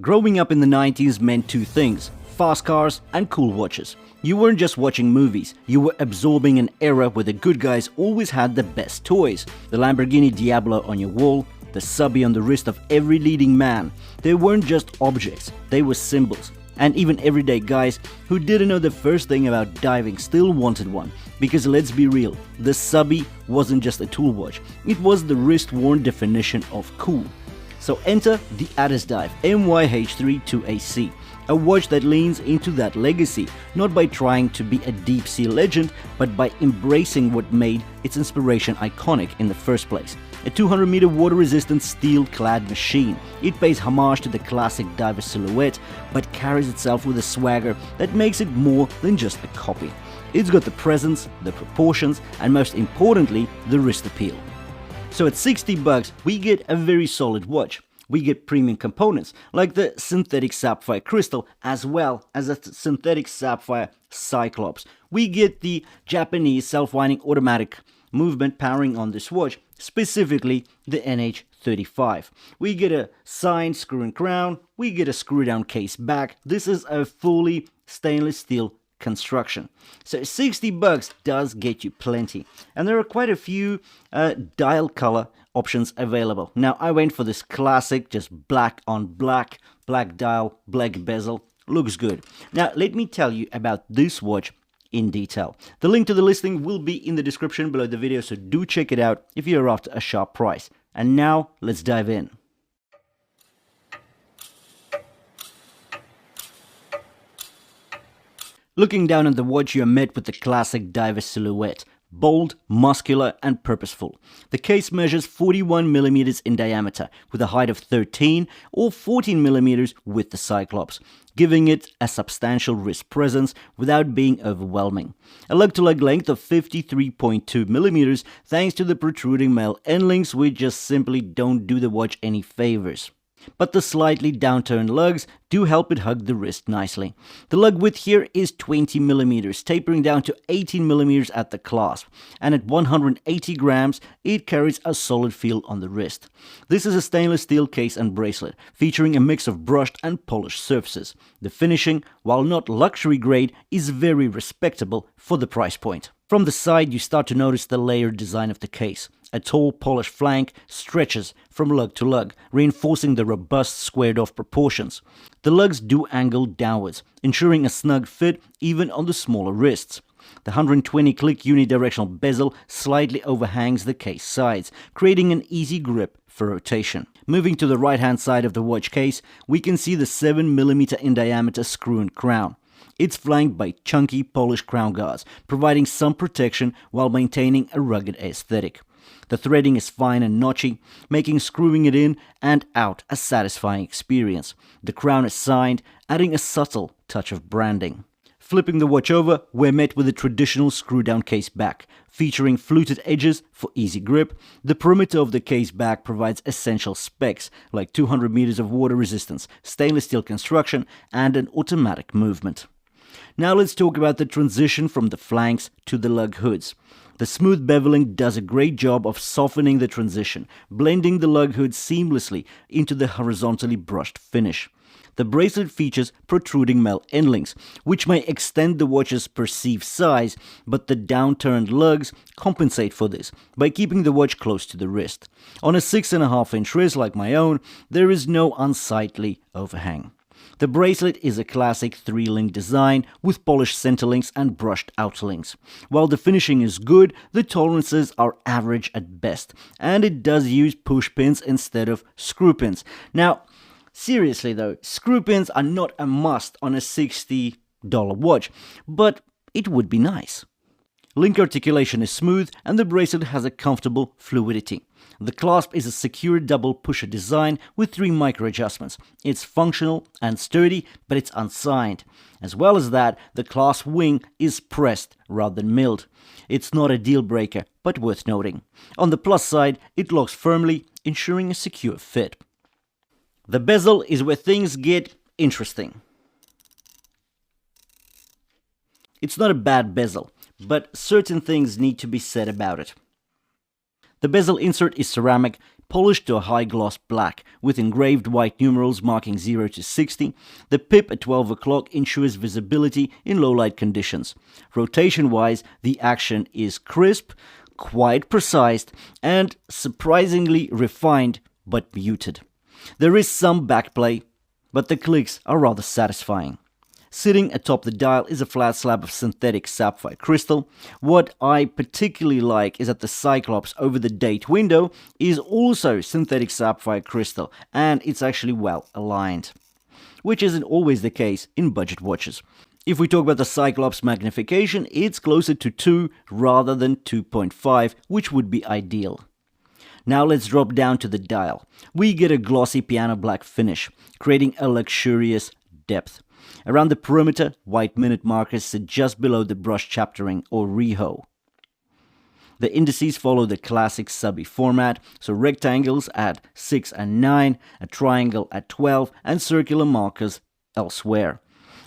Growing up in the 90s meant two things: fast cars and cool watches. You weren't just watching movies, you were absorbing an era where the good guys always had the best toys. The Lamborghini Diablo on your wall, the subby on the wrist of every leading man. They weren't just objects, they were symbols. And even everyday guys who didn't know the first thing about diving still wanted one. Because let's be real, the subby wasn't just a tool watch, it was the wrist-worn definition of cool. So enter the Addiesdive MY-H3-2AC, a watch that leans into that legacy, not by trying to be a deep-sea legend, but by embracing what made its inspiration iconic in the first place. A 200-meter water-resistant steel-clad machine. It pays homage to the classic diver silhouette, but carries itself with a swagger that makes it more than just a copy. It's got the presence, the proportions, and most importantly, the wrist appeal. So at $60 we get a very solid watch. We get premium components like the synthetic sapphire crystal as well as a synthetic sapphire cyclops. We get the Japanese self-winding automatic movement powering on this watch, specifically the NH35. We get a signed screw and crown, we get a screw down case back. This is a fully stainless steel construction. So $60 does get you plenty, and there are quite a few dial color options available. Now I went for this classic, just black on black, black dial, black bezel. Looks good. Now let me tell you about this watch in detail. The link to the listing will be in the description below the video, so do check it out if you're after a sharp price. And now let's dive in. Looking down at the watch, you are met with the classic diver silhouette. Bold, muscular, and purposeful. The case measures 41mm in diameter, with a height of 13 or 14mm with the Cyclops, giving it a substantial wrist presence without being overwhelming. A lug-to-lug length of 53.2mm thanks to the protruding male end links, which just simply don't do the watch any favors. But the slightly downturned lugs do help it hug the wrist nicely. The lug width here is 20mm, tapering down to 18mm at the clasp, and at 180 grams, it carries a solid feel on the wrist. This is a stainless steel case and bracelet, featuring a mix of brushed and polished surfaces. The finishing, while not luxury grade, is very respectable for the price point. From the side, you start to notice the layered design of the case. A tall, polished flank stretches from lug to lug, reinforcing the robust, squared-off proportions. The lugs do angle downwards, ensuring a snug fit even on the smaller wrists. The 120-click unidirectional bezel slightly overhangs the case sides, creating an easy grip for rotation. Moving to the right-hand side of the watch case, we can see the 7mm in diameter screw and crown. It's flanked by chunky, polished crown guards, providing some protection while maintaining a rugged aesthetic. The threading is fine and notchy, making screwing it in and out a satisfying experience. The crown is signed, adding a subtle touch of branding. Flipping the watch over, we're met with a traditional screw-down case back, featuring fluted edges for easy grip. The perimeter of the case back provides essential specs like 200 meters of water resistance, stainless steel construction, and an automatic movement. Now let's talk about the transition from the flanks to the lug hoods. The smooth beveling does a great job of softening the transition, blending the lug hood seamlessly into the horizontally brushed finish. The bracelet features protruding male end links, which may extend the watch's perceived size, but the downturned lugs compensate for this by keeping the watch close to the wrist. On a 6.5-inch wrist like my own, there is no unsightly overhang. The bracelet is a classic 3-link design with polished center links and brushed outer links. While the finishing is good, the tolerances are average at best, and it does use push pins instead of screw pins. Now, seriously though, screw pins are not a must on a $60 watch, but it would be nice. Link articulation is smooth, and the bracelet has a comfortable fluidity. The clasp is a secure double pusher design with 3 micro adjustments. It's functional and sturdy, but it's unsigned. As well as that, the clasp wing is pressed rather than milled. It's not a deal breaker, but worth noting. On the plus side, it locks firmly, ensuring a secure fit. The bezel is where things get interesting. It's not a bad bezel, but certain things need to be said about it. The bezel insert is ceramic, polished to a high gloss black with engraved white numerals marking 0 to 60. The pip at 12 o'clock ensures visibility in low light conditions. Rotation wise, the action is crisp, quite precise, and surprisingly refined but muted. There is some backplay, but the clicks are rather satisfying. Sitting atop the dial is a flat slab of synthetic sapphire crystal. What I particularly like is that the Cyclops over the date window is also synthetic sapphire crystal, and it's actually well aligned, which isn't always the case in budget watches. If we talk about the Cyclops magnification, it's closer to 2 rather than 2.5, which would be ideal. Now let's drop down to the dial. We get a glossy piano black finish, creating a luxurious depth. Around the perimeter, white minute markers sit just below the brush chaptering or reho. The indices follow the classic subby format, so rectangles at 6 and 9, a triangle at 12, and circular markers elsewhere.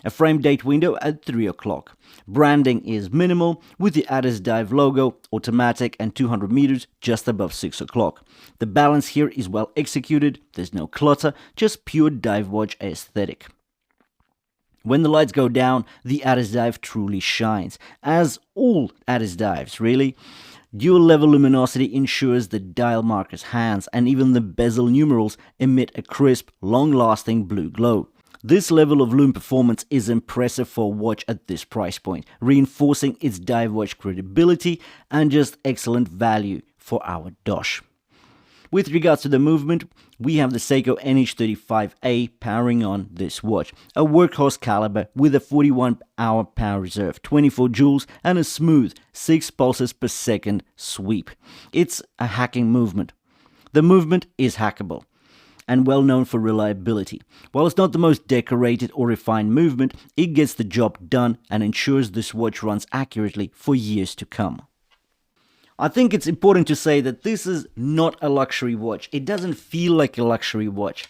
A frame date window at 3 o'clock. Branding is minimal, with the Addiesdive logo, automatic, and 200 meters just above 6 o'clock. The balance here is well executed, there's no clutter, just pure dive watch aesthetic. When the lights go down, the Addiesdive truly shines, as all Addiesdives really. Dual level luminosity ensures the dial marker's hands, and even the bezel numerals emit a crisp, long-lasting blue glow. This level of Lume performance is impressive for a watch at this price point, reinforcing its dive watch credibility and just excellent value for our dosh. With regards to the movement, we have the Seiko NH35A powering on this watch, a workhorse caliber with a 41-hour power reserve, 24 joules, and a smooth 6 pulses per second sweep. It's a hacking movement. The movement is hackable and well known for reliability. While it's not the most decorated or refined movement, it gets the job done and ensures this watch runs accurately for years to come. I think it's important to say that this is not a luxury watch. It doesn't feel like a luxury watch,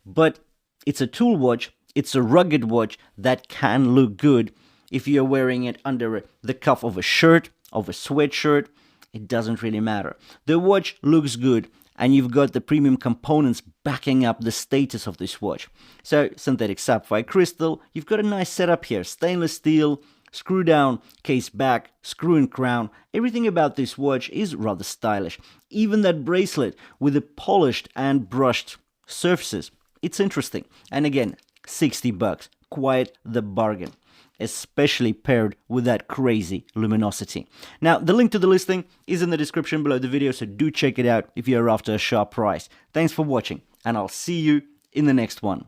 but it's a tool watch. It's a rugged watch that can look good if you're wearing it under the cuff of a shirt, of a sweatshirt. It doesn't really matter. The watch looks good, and you've got the premium components backing up the status of this watch. So, synthetic sapphire crystal, you've got a nice setup here, stainless steel, screw down, case back, screw and crown. Everything about this watch is rather stylish. Even that bracelet with the polished and brushed surfaces, it's interesting. And again, $60, quite the bargain, especially paired with that crazy luminosity. Now, the link to the listing is in the description below the video, so do check it out if you're after a sharp price. Thanks for watching, and I'll see you in the next one.